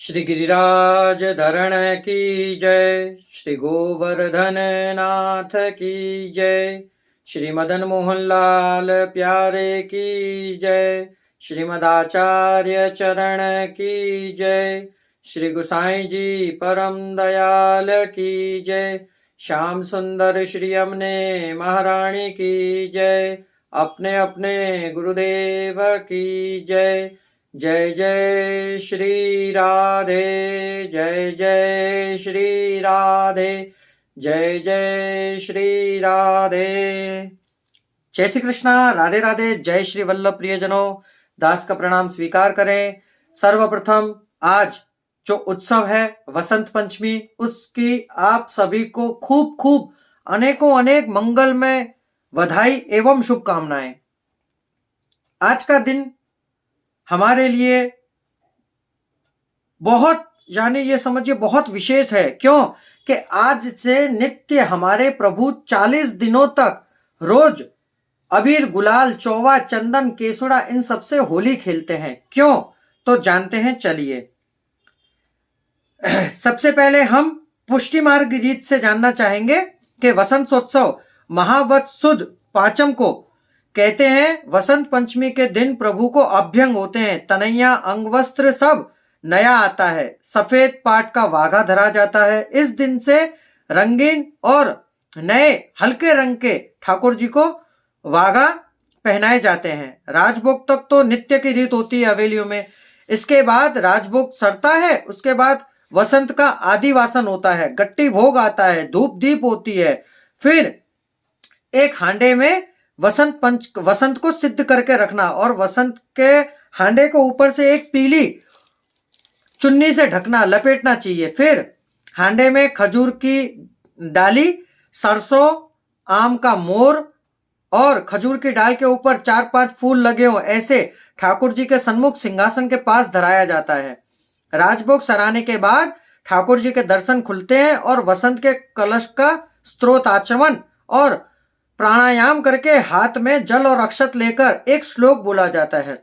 श्री गिरिराज धरण की जय, श्री गोवर्धन नाथ की जय, श्री मदन मोहन लाल प्यारे की जय, श्रीमदाचार्य चरण की जय, श्री गुसाई जी परम दयाल की जय, श्याम सुंदर श्री अमने महारानी की जय, अपने अपने गुरुदेव की जय। जय जय श्री राधे, जय जय श्री राधे, जय जय श्री राधे। जय श्री कृष्णा, राधे राधे। जय श्री वल्लभ प्रियजनों, दास का प्रणाम स्वीकार करें। सर्वप्रथम आज जो उत्सव है वसंत पंचमी, उसकी आप सभी को खूब खूब अनेकों अनेक मंगलमय बधाई एवं शुभकामनाएं। आज का दिन हमारे लिए बहुत ये समझिए बहुत विशेष है। क्यों कि आज से नित्य हमारे प्रभु 40 दिनों तक रोज अबीर गुलाल चौवा चंदन केसुड़ा इन सबसे होली खेलते हैं। क्यों तो जानते हैं, चलिए। सबसे पहले हम पुष्टि मार्ग गीत से जानना चाहेंगे कि वसंतोत्सव महावत सुद पांचम को कहते हैं। वसंत पंचमी के दिन प्रभु को अभ्यंग होते हैं। तनैया अंग वस्त्र सब नया आता है, सफेद पाट का वाघा धरा जाता है। इस दिन से रंगीन और नए हल्के रंग के ठाकुर जी को वाघा पहनाए जाते हैं। राजभोग तक तो नित्य की रीत होती है हवेलियों में। इसके बाद राजभोग सरता है, उसके बाद वसंत का आदिवासन होता है, गट्टी भोग आता है, धूप दीप होती है। फिर एक हांडे में वसंत को सिद्ध करके रखना और वसंत के हांडे को ऊपर से एक पीली चुन्नी से ढकना, लपेटना चाहिए। फिर हांडे में खजूर की डाली, सरसों, आम का मोर और खजूर की डाल के ऊपर 4-5 फूल लगे हो, ऐसे ठाकुर जी के सन्मुख सिंहासन के पास धराया जाता है। राजभोग सराने के बाद ठाकुर जी के दर्शन खुलते हैं और वसंत के कलश का स्तोत्र आचमन और प्राणायाम करके हाथ में जल और अक्षत लेकर एक श्लोक बोला जाता है।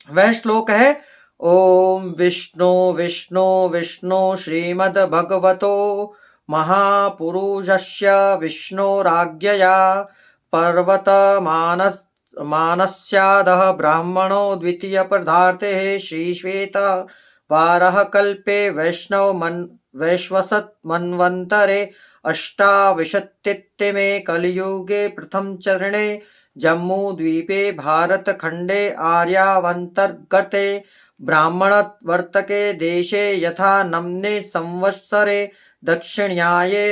वह श्लोक है, ओम विष्णु विष्णु विष्णु श्रीमद् भगवतो महापुरुषस्य विष्णुराज्ञया पर्वत मानस्यादः ब्राह्मणो द्वितीय पदार्थे श्रीश्वेत वारः कल्पे वैश्वसत् मन्वन्तरे अष्टाविंशतितमे कलियुगे प्रथम चरणे जम्मूद्वीपे भारतखण्डे आर्यावन्तर्गते ब्राह्मणवर्तके देशे यथा नम्ने संवत्सरे दक्षिण्याये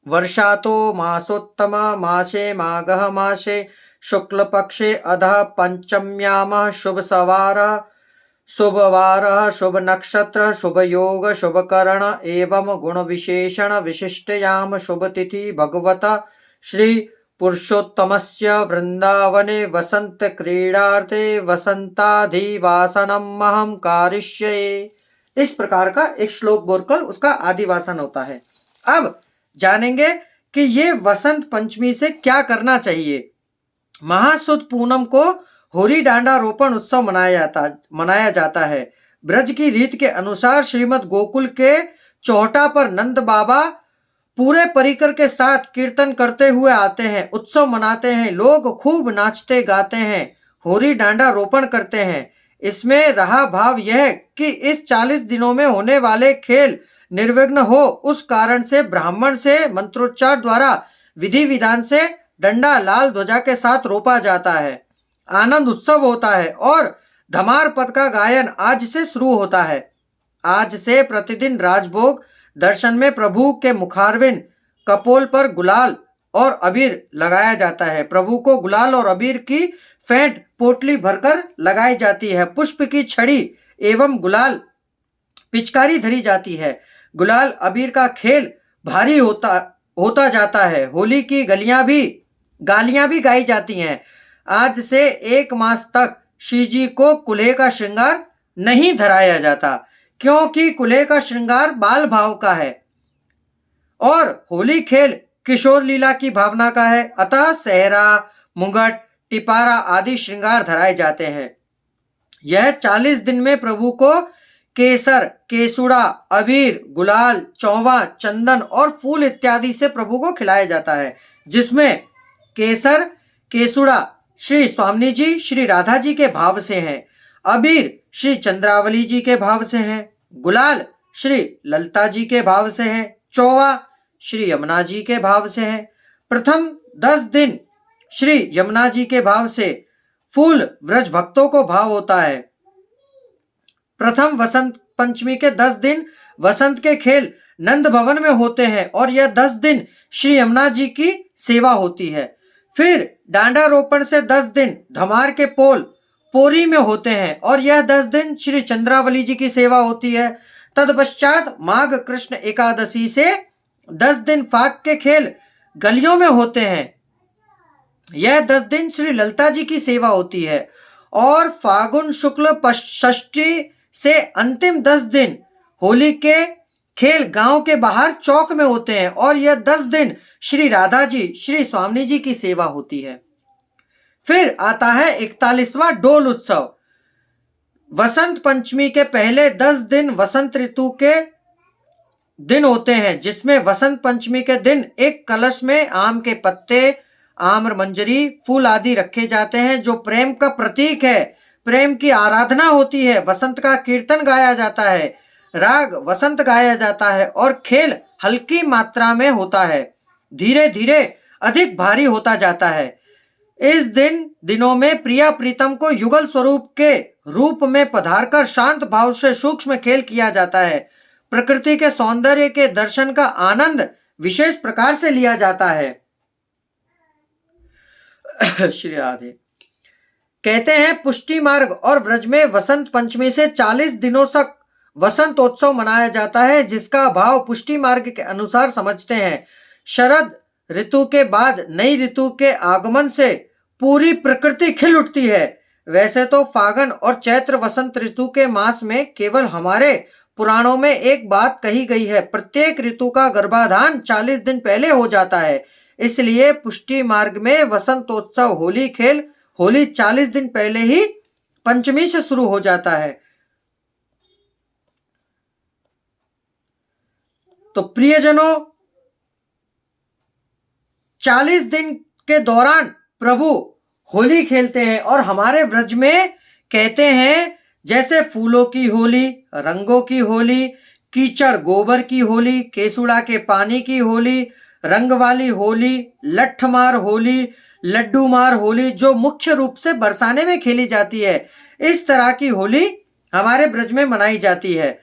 वर्षातो मासोत्तम मासे माघः मासे शुक्लपक्षे अधः पंचम्यामः शुभवार शुभ नक्षत्र शुभ योग शुभ करण एवं गुण विशेषण विशिष्टयाम शुभ तिथि भगवता श्री पुरुषोत्तमस्य वृंदावने वसंत क्रीडार्थे वसंताधिवासनम महम कारिष्ये। इस प्रकार का एक श्लोक बोलकर उसका आदिवासन होता है। अब जानेंगे कि ये वसंत पंचमी से क्या करना चाहिए। महासुद पूनम को होरी डांडा रोपण उत्सव मनाया जाता है। ब्रज की रीत के अनुसार श्रीमद गोकुल के चौहटा पर नंद बाबा पूरे परिकर के साथ कीर्तन करते हुए आते हैं, उत्सव मनाते हैं, लोग खूब नाचते गाते हैं, होरी डांडा रोपण करते हैं। इसमें रहा भाव यह कि इस 40 दिनों में होने वाले खेल निर्विघ्न हो, उस कारण से ब्राह्मण से मंत्रोच्चार द्वारा विधि विधान से डंडा लाल ध्वजा के साथ रोपा जाता है। आनंद उत्सव होता है और धमार पद का गायन आज से शुरू होता है। आज से प्रतिदिन राजभोग दर्शन में प्रभु के मुखारविंद कपोल पर गुलाल और अबीर लगाया जाता है। प्रभु को गुलाल और अबीर की फेंट पोटली भरकर लगाई जाती है। पुष्प की छड़ी एवं गुलाल पिचकारी धरी जाती है। गुलाल अबीर का खेल भारी होता जाता है। होली की गालियां भी गाई जाती हैं। आज से 1 मास तक श्री जी को कुल्हे का श्रृंगार नहीं धराया जाता, क्योंकि कुल्हे का श्रृंगार बाल भाव का है और होली खेल किशोर लीला की भावना का है। अतः सेहरा, मुंगट, टिपारा आदि श्रृंगार धराए जाते हैं। यह 40 दिन में प्रभु को केसर, केसुड़ा, अबीर, गुलाल, चौवा, चंदन और फूल इत्यादि से प्रभु को खिलाया जाता है, जिसमें केसर, केसुड़ा श्री स्वामी जी, श्री राधा जी के भाव से हैं, अबीर श्री चंद्रावली जी के भाव से हैं, गुलाल श्री ललता जी के भाव से हैं, चौवा श्री यमुना जी के भाव से हैं। प्रथम 10 दिन श्री यमुना जी के भाव से फूल व्रज भक्तों को भाव होता है। प्रथम वसंत पंचमी के 10 दिन वसंत के खेल नंद भवन में होते हैं और यह 10 दिन श्री यमुना जी की सेवा होती है। फिर डांडा रोपण से 10 दिन धमार के पोल पोरी में होते हैं और यह 10 दिन श्री चंद्रावली जी की सेवा होती है। तत्पश्चात माघ कृष्ण एकादशी से 10 दिन फाग के खेल गलियों में होते हैं, यह 10 दिन श्री ललता जी की सेवा होती है। और फागुन शुक्ल षष्ठी से अंतिम 10 दिन होली के खेल गांव के बाहर चौक में होते हैं और यह 10 दिन श्री राधा जी, श्री स्वामी जी की सेवा होती है। फिर आता है 41वां डोल उत्सव। वसंत पंचमी के पहले 10 दिन वसंत ऋतु के दिन होते हैं, जिसमें वसंत पंचमी के दिन एक कलश में आम के पत्ते, आम्र मंजरी, फूल आदि रखे जाते हैं, जो प्रेम का प्रतीक है। प्रेम की आराधना होती है, वसंत का कीर्तन गाया जाता है, राग वसंत गाया जाता है और खेल हल्की मात्रा में होता है, धीरे धीरे अधिक भारी होता जाता है। इस दिनों में प्रिया प्रीतम को युगल स्वरूप के रूप में पधारकर शांत भाव से सूक्ष्म खेल किया जाता है। प्रकृति के सौंदर्य के दर्शन का आनंद विशेष प्रकार से लिया जाता है। श्री राधे। कहते हैं पुष्टि मार्ग और व्रज में वसंत पंचमी से 40 दिनों तक वसंतोत्सव मनाया जाता है, जिसका भाव पुष्टि मार्ग के अनुसार समझते हैं। शरद ऋतु के बाद नई ऋतु के आगमन से पूरी प्रकृति खिल उठती है। वैसे तो फागुन और चैत्र वसंत ऋतु के मास में केवल हमारे पुराणों में एक बात कही गई है, प्रत्येक ऋतु का गर्भाधान 40 दिन पहले हो जाता है। इसलिए पुष्टि मार्ग में वसंतोत्सव होली खेल होली 40 दिन पहले ही पंचमी से शुरू हो जाता है। तो प्रियजनों, 40 दिन के दौरान प्रभु होली खेलते हैं और हमारे व्रज में कहते हैं जैसे फूलों की होली, रंगों की होली, कीचड़ गोबर की होली, केसुड़ा के पानी की होली, रंग वाली होली, लठमार होली, लड्डू मार होली, जो मुख्य रूप से बरसाने में खेली जाती है, इस तरह की होली हमारे ब्रज में मनाई जाती है।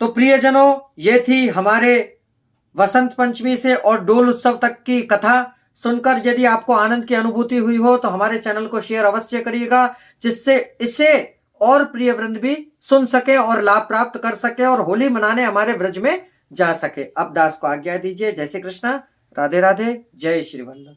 तो प्रियजनों, ये थी हमारे वसंत पंचमी से और डोल उत्सव तक की कथा। सुनकर यदि आपको आनंद की अनुभूति हुई हो तो हमारे चैनल को शेयर अवश्य करिएगा, जिससे इसे और प्रिय वृंद भी सुन सके और लाभ प्राप्त कर सके और होली मनाने हमारे ब्रज में जा सके। अब दास को आज्ञा दीजिए। जय श्री कृष्णा, राधे राधे, जय श्री वल्लभ।